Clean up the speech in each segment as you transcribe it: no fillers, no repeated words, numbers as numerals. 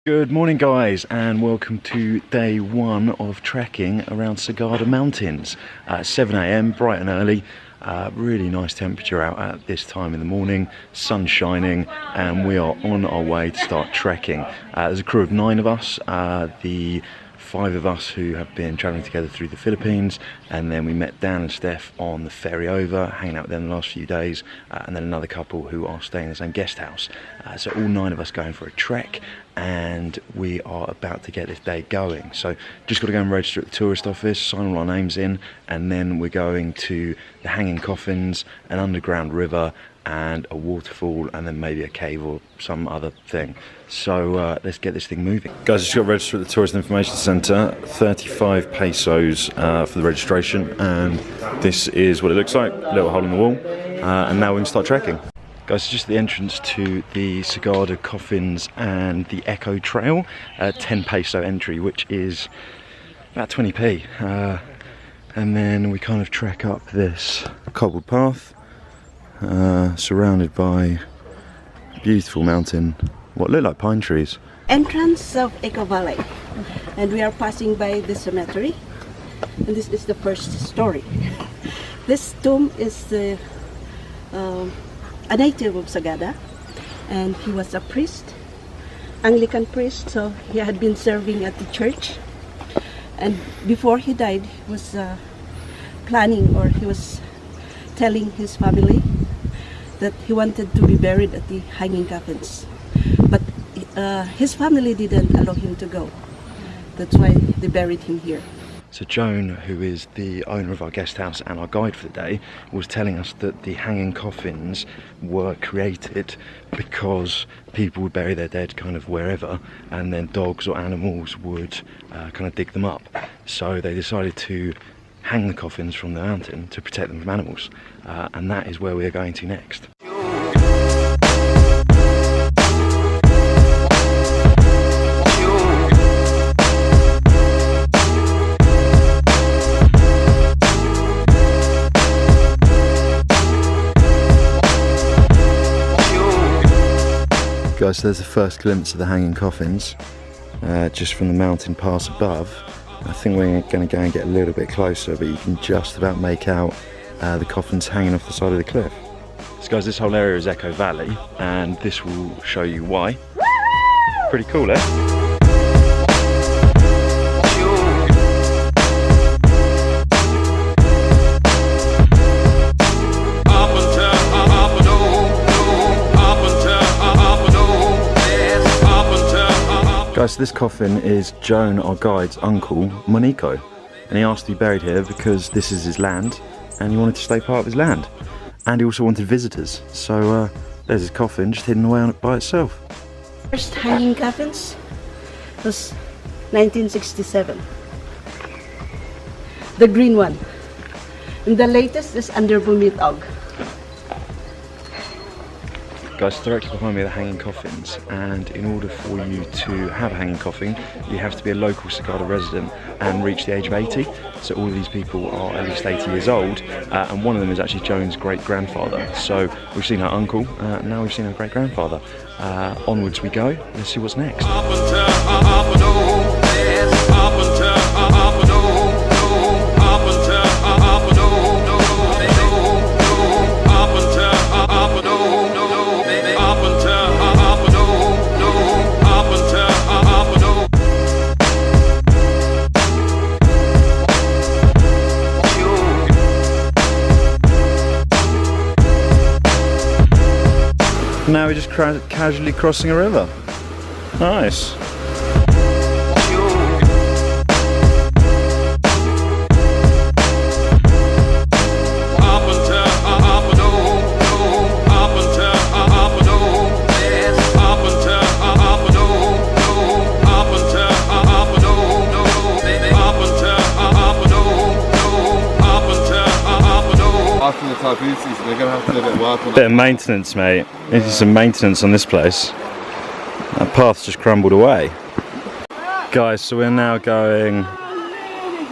Good morning guys, and welcome to day one of trekking around Sagada Mountains. 7 AM, bright and early. Really nice temperature out at this time in the morning, sun shining, and we are on our way to start trekking. There's a crew of 9 of us, the 5 of us who have been travelling together through the Philippines, and then we met Dan and Steph on the ferry over, hanging out with them the last few days, and then another couple who are staying in the same guest house. So all 9 of us going for a trek, and we are about to get this day going. So just got to go and register at the tourist office, sign all our names in, and then we're going to the hanging coffins, an underground river, and a waterfall, and then maybe a cave or some other thing. So let's get this thing moving. Guys, just got registered at the Tourist Information Centre, 35 pesos for the registration, and this is what it looks like, a little hole in the wall, and now we can start trekking. Guys, it's just the entrance to the Sagada Coffins and the Echo Trail, 10 peso entry, which is about 20p, and then we kind of trek up this cobbled path, surrounded by beautiful mountain, what look like pine trees. Entrance of Echo Valley, and we are passing by the cemetery, and this is the first story. This tomb is a native of Sagada, and he was a priest, Anglican priest, so he had been serving at the church, and before he died he was planning, or he was telling his family that he wanted to be buried at the hanging coffins, but his family didn't allow him to go. That's why they buried him here. So Joan, who is the owner of our guest house and our guide for the day, was telling us that the hanging coffins were created because people would bury their dead kind of wherever, and then dogs or animals would kind of dig them up. So they decided to hang the coffins from the mountain to protect them from animals, and that is where we are going to next. Guys, so there's the first glimpse of the hanging coffins, just from the mountain pass above. I think we're going to go and get a little bit closer, but you can just about make out the coffins hanging off the side of the cliff. So guys, this whole area is Echo Valley, and this will show you why. Pretty cool, eh? Guys, so this coffin is Joan, our guide's uncle, Monico, and he asked to be buried here because this is his land and he wanted to stay part of his land, and he also wanted visitors. So there's his coffin just hidden away on it by itself. First hanging coffins was 1967, the green one, and the latest is under Bumitog. Guys, directly behind me are the hanging coffins, and in order for you to have a hanging coffin, you have to be a local Sagada resident and reach the age of 80. So all of these people are at least 80 years old, and one of them is actually Joan's great-grandfather. So we've seen her uncle, now we've seen her great-grandfather. Onwards we go, let's see what's next. Now we're just casually crossing a river. Nice. After the typhoon season, they're going to have to do a bit of work on Bit of maintenance, mate. This is some maintenance on this place. That path's just crumbled away. Guys, so we're now going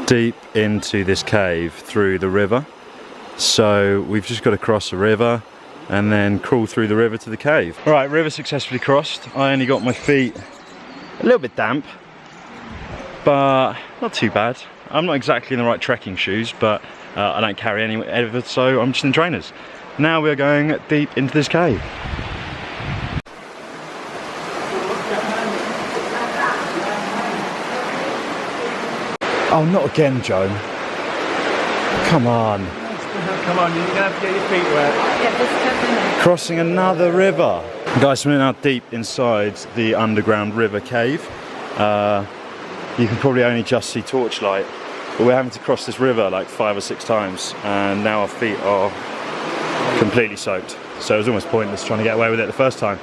deep into this cave through the river. So we've just got to cross a river and then crawl through the river to the cave. Alright, river successfully crossed. I only got my feet A little bit damp, but not too bad. I'm not exactly in the right trekking shoes, but I don't carry any ever, so I'm just in trainers. Now we're going deep into this cave. Oh, not again, Joan. Come on. Come on, you're gonna have to get your feet wet. Crossing another river. Guys, we're now deep inside the underground river cave. You can probably only just see torchlight, but we're having to cross this river like 5 or 6 times, and now our feet are completely soaked. So it was almost pointless trying to get away with it the first time.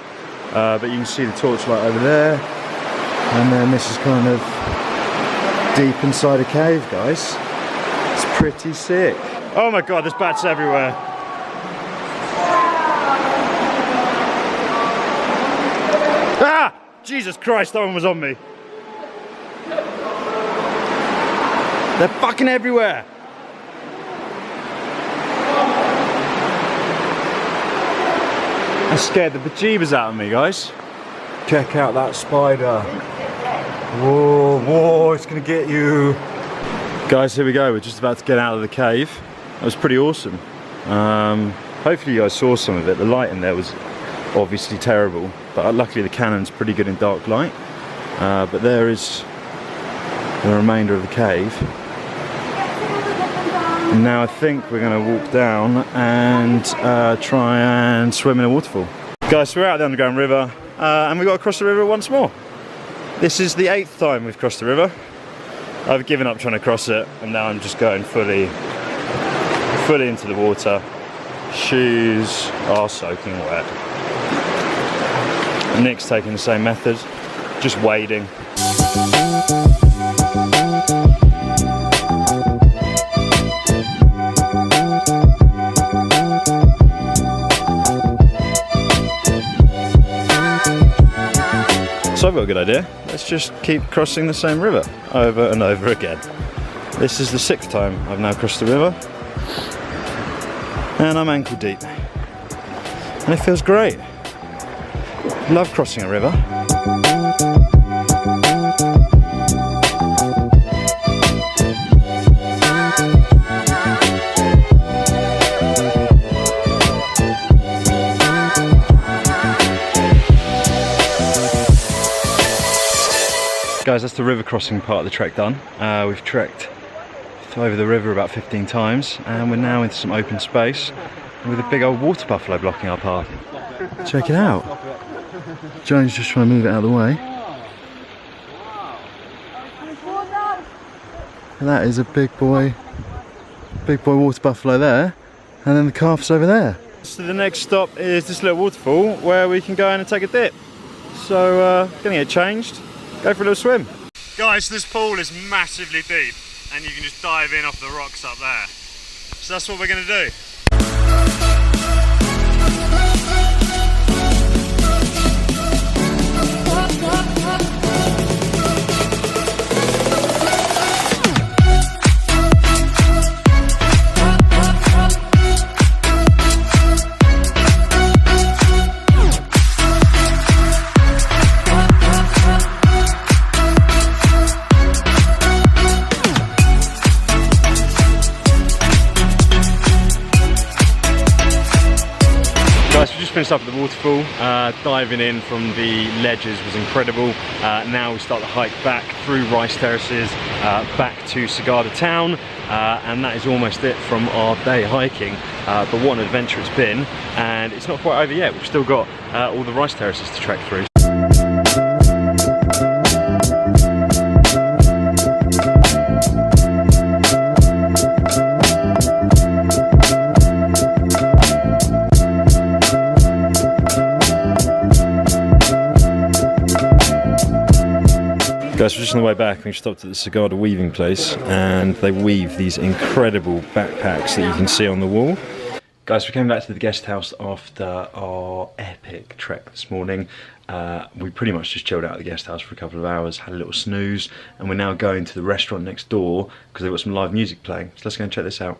But you can see the torchlight over there, and then this is kind of deep inside a cave, guys. It's pretty sick. Oh my god, there's bats everywhere. Ah! Jesus Christ, that one was on me. They're fucking everywhere. That scared the bejeebers out of me, guys. Check out that spider. Whoa, whoa, it's gonna get you. Guys, here we go. We're just about to get out of the cave. That was pretty awesome. Hopefully you guys saw some of it. The light in there was obviously terrible, but luckily the Canon's pretty good in dark light. But there is the remainder of the cave. And now I think we're going to walk down and try and swim in a waterfall. Guys, so we're out of the underground river, and we've got to cross the river once more. This is the 8th time we've crossed the river. I've given up trying to cross it, and now I'm just going fully into the water. Shoes are soaking wet. Nick's taking the same method, just wading. So I've got a good idea. Let's just keep crossing the same river over and over again. This is the 6th time I've now crossed the river, and I'm ankle deep, and it feels great. Love crossing a river. Guys, that's the river crossing part of the trek done. We've trekked over the river about 15 times, and we're now into some open space with a big old water buffalo blocking our path. Check it out. Joan's just trying to move it out of the way. And that is a big boy water buffalo there, and then the calf's over there. So the next stop is this little waterfall where we can go in and take a dip. So gonna get changed, go for a little swim. Guys, this pool is massively deep, and you can just dive in off the rocks up there. So that's what we're gonna do. Finished up at the waterfall. Diving in from the ledges was incredible. Now we start the hike back through rice terraces, back to Sagada town, and that is almost it from our day hiking. But what an adventure it's been, and it's not quite over yet. We've still got all the rice terraces to trek through. Guys, we're just on the way back. We stopped at the Sagada weaving place, and they weave these incredible backpacks that you can see on the wall. Guys, we came back to the guest house after our epic trek this morning. We pretty much just chilled out at the guest house for a couple of hours, had a little snooze, and we're now going to the restaurant next door because they've got some live music playing. So let's go and check this out.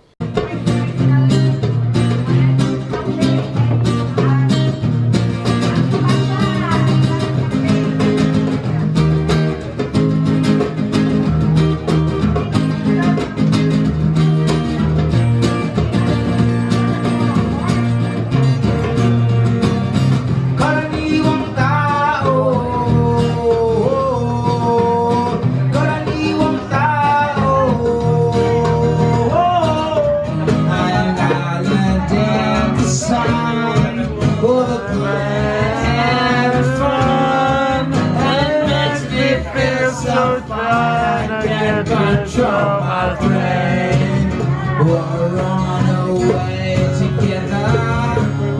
troubled brain. We'll run away together.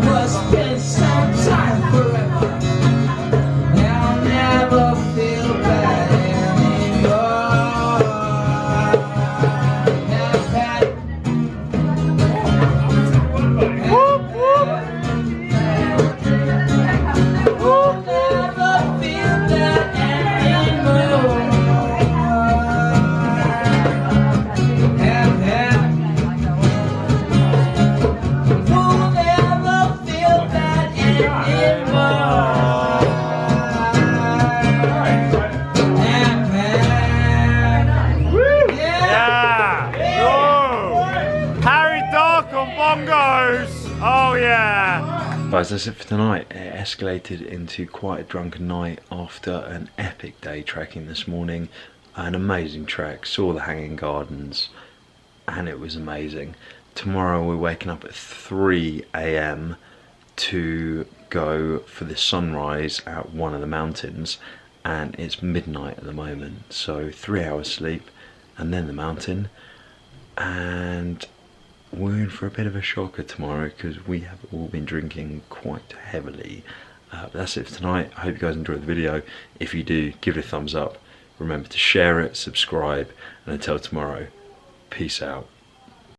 We'll spend some time forever. I'll never feel bad anymore. Oh yeah! Guys, that's it for tonight. It escalated into quite a drunken night after an epic day trekking this morning. An amazing trek, saw the hanging gardens, and it was amazing. Tomorrow we're waking up at 3 AM to go for the sunrise at one of the mountains, and it's midnight at the moment, so 3 hours sleep and then the mountain, and we're in for a bit of a shocker tomorrow because we have all been drinking quite heavily. But that's it for tonight. I hope you guys enjoyed the video. If you do, give it a thumbs up. Remember to share it, subscribe, and until tomorrow, peace out.